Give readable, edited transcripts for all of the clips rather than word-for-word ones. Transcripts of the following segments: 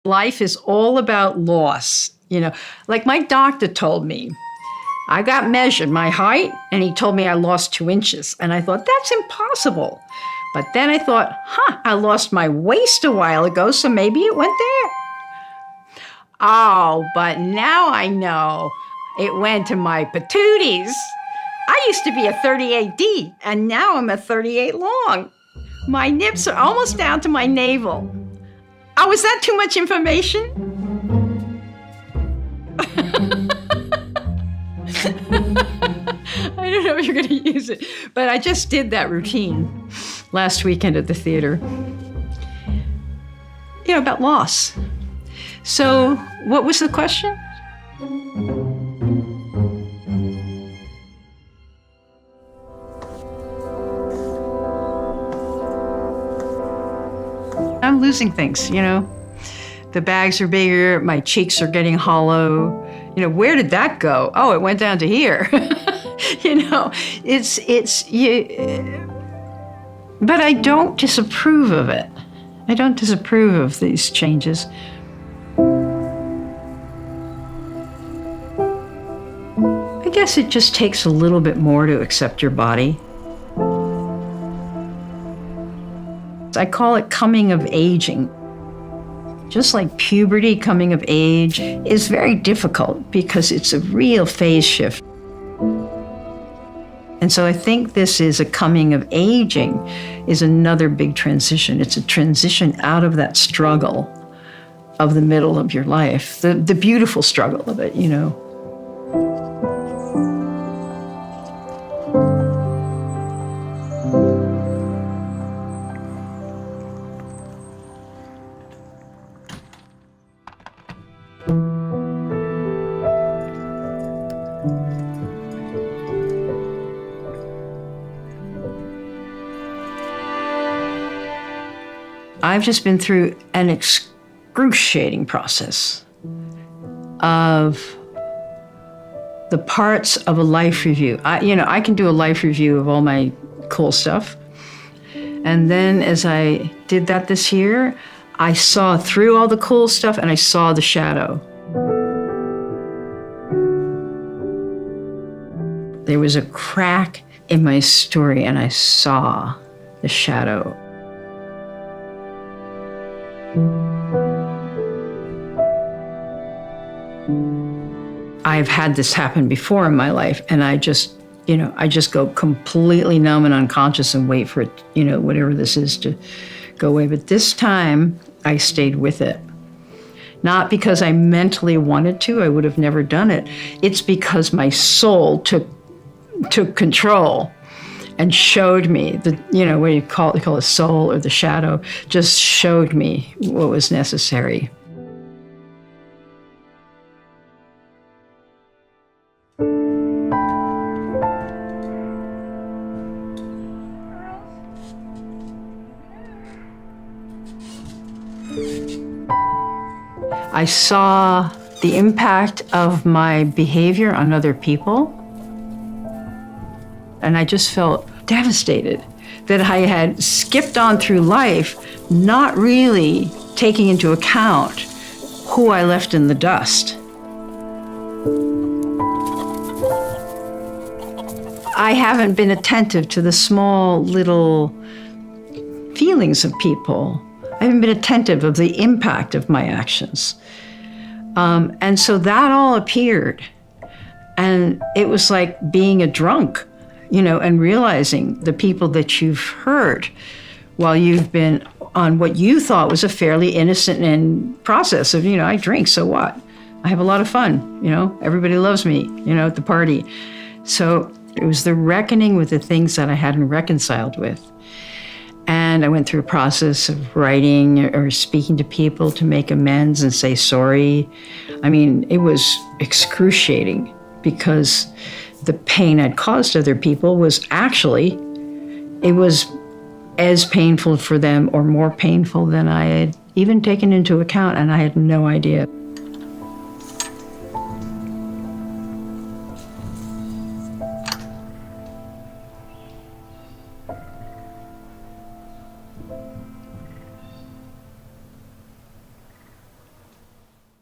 Life is all about loss. Like my doctor told me, I got measured my height and he told me I lost 2 inches. And I thought, that's impossible. But then I thought, I lost my waist a while ago, so maybe it went there. Oh, but now I know it went to my patooties. I used to be a 38D and now I'm a 38 long. My nips are almost down to my navel. Oh, is that too much information? I don't know if you're going to use it, but I just did that routine last weekend at the theater. About loss. So, what was the question? I'm losing things, The bags are bigger, my cheeks are getting hollow. Where did that go? Oh, it went down to here. But I don't disapprove of it. I don't disapprove of these changes. I guess it just takes a little bit more to accept your body. I call it coming of aging. Just like puberty, coming of age is very difficult because it's a real phase shift. And so I think this is a coming of aging is another big transition. It's a transition out of that struggle of the middle of your life, the beautiful struggle of it, I've just been through an excruciating process of the parts of a life review. I can do a life review of all my cool stuff. And then as I did that this year, I saw through all the cool stuff and I saw the shadow. There was a crack in my story and I saw the shadow. I've had this happen before in my life, and I just go completely numb and unconscious and wait for it, whatever this is to go away. But this time, I stayed with it. Not because I mentally wanted to, I would have never done it. It's because my soul took control and showed me what you call the soul or the shadow, just showed me what was necessary. I saw the impact of my behavior on other people, and I just felt devastated that I had skipped on through life, not really taking into account who I left in the dust. I haven't been attentive to the small little feelings of people. I haven't been attentive of the impact of my actions. And so that all appeared. And it was like being a drunk, and realizing the people that you've hurt while you've been on what you thought was a fairly innocent process of, I drink, so what? I have a lot of fun, everybody loves me, at the party. So it was the reckoning with the things that I hadn't reconciled with. And I went through a process of writing or speaking to people to make amends and say sorry. It was excruciating because the pain I'd caused other people was it was as painful for them or more painful than I had even taken into account, and I had no idea.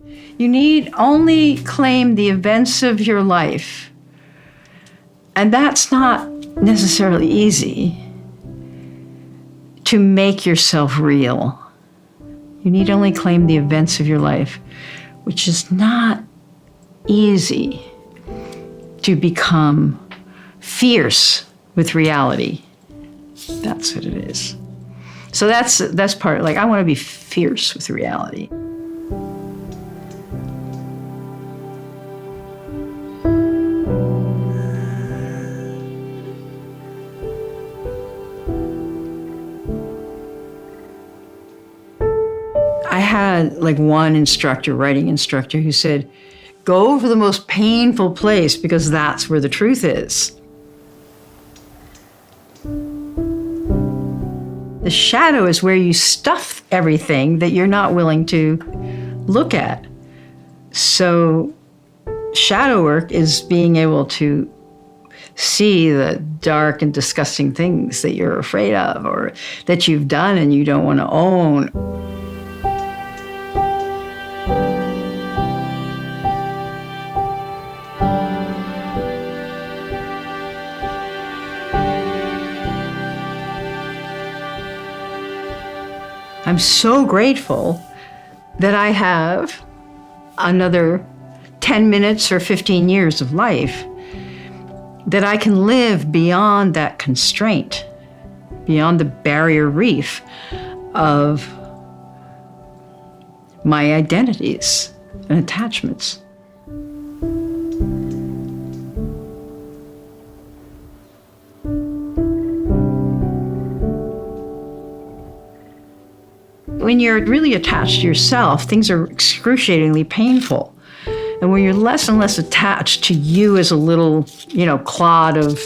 You need only claim the events of your life. And that's not necessarily easy, to make yourself real. You need only claim the events of your life, which is not easy, to become fierce with reality. That's what it is. So that's part, like, I want to be fierce with reality. I had like one instructor, writing instructor, who said, go for the most painful place because that's where the truth is. The shadow is where you stuff everything that you're not willing to look at. So shadow work is being able to see the dark and disgusting things that you're afraid of or that you've done and you don't want to own. I'm so grateful that I have another 10 minutes or 15 years of life, that I can live beyond that constraint, beyond the barrier reef of my identities and attachments. When you're really attached to yourself, things are excruciatingly painful. And when you're less and less attached to you as a little, clod of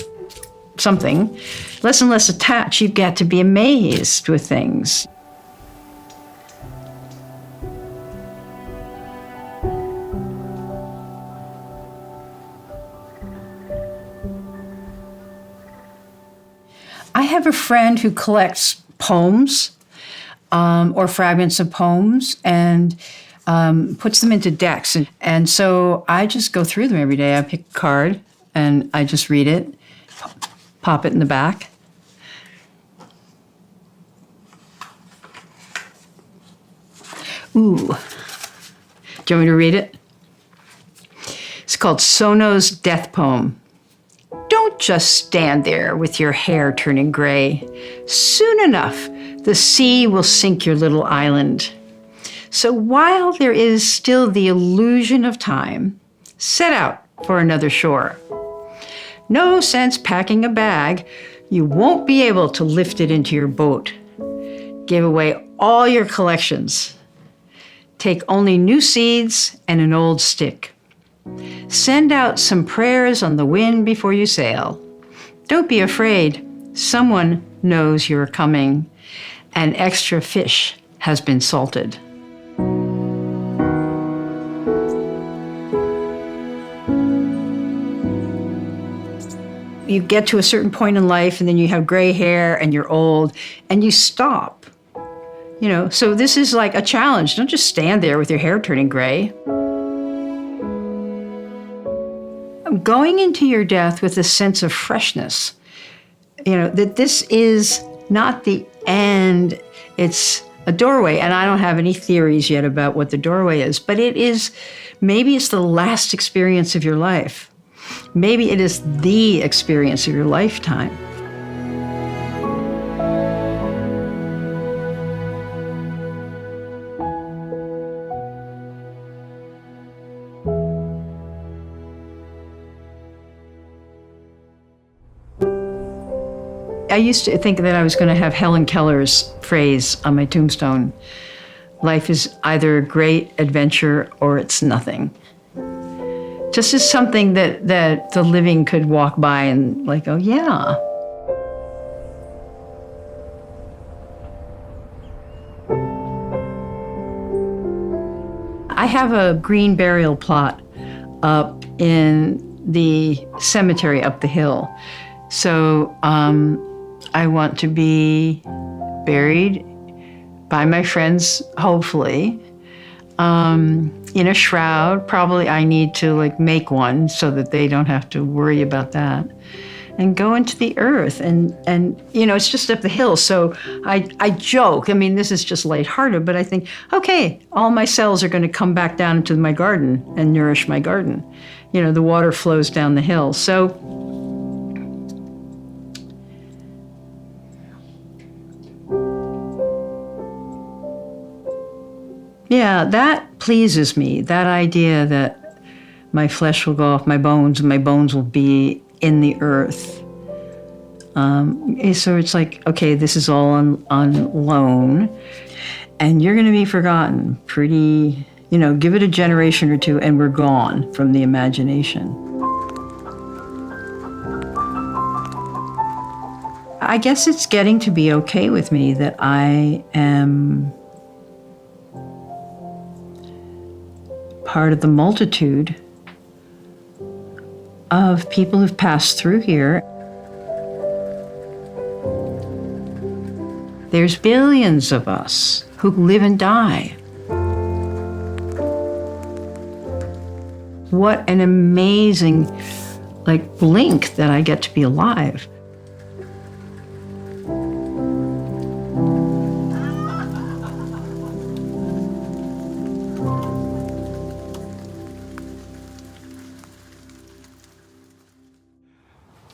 something, less and less attached, you get to be amazed with things. I have a friend who collects poems, or fragments of poems, and puts them into decks. And so I just go through them every day. I pick a card and I just read it, pop it in the back. Ooh. Do you want me to read it? It's called Sono's Death Poem. Don't just stand there with your hair turning gray. Soon enough, the sea will sink your little island. So while there is still the illusion of time, set out for another shore. No sense packing a bag. You won't be able to lift it into your boat. Give away all your collections. Take only new seeds and an old stick. Send out some prayers on the wind before you sail. Don't be afraid. Someone knows you're coming. An extra fish has been salted. You get to a certain point in life and then you have gray hair and you're old and you stop. So this is like a challenge. Don't just stand there with your hair turning gray. Going into your death with a sense of freshness, that this is not the end, it's a doorway. And I don't have any theories yet about what the doorway is, but maybe it's the last experience of your life. Maybe it is the experience of your lifetime. I used to think that I was going to have Helen Keller's phrase on my tombstone. Life is either a great adventure or it's nothing. Just as something that the living could walk by and like, oh yeah. I have a green burial plot up in the cemetery up the hill. So I want to be buried by my friends, hopefully, in a shroud. Probably I need to like make one so that they don't have to worry about that. And go into the earth, and it's just up the hill. So I joke. I mean, this is just lighthearted, but I think, okay, all my cells are going to come back down into my garden and nourish my garden. The water flows down the hill. So yeah, that pleases me. That idea that my flesh will go off my bones and my bones will be in the earth. So it's like, okay, this is all on loan, and you're going to be forgotten pretty, give it a generation or two and we're gone from the imagination. I guess it's getting to be okay with me that I am part of the multitude of people who've passed through here. There's billions of us who live and die. What an amazing, blink that I get to be alive.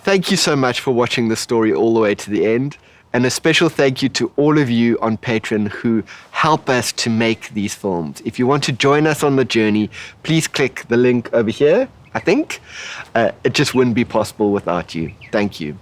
Thank you so much for watching this story all the way to the end. And a special thank you to all of you on Patreon who help us to make these films. If you want to join us on the journey, please click the link over here, I think. It just wouldn't be possible without you. Thank you.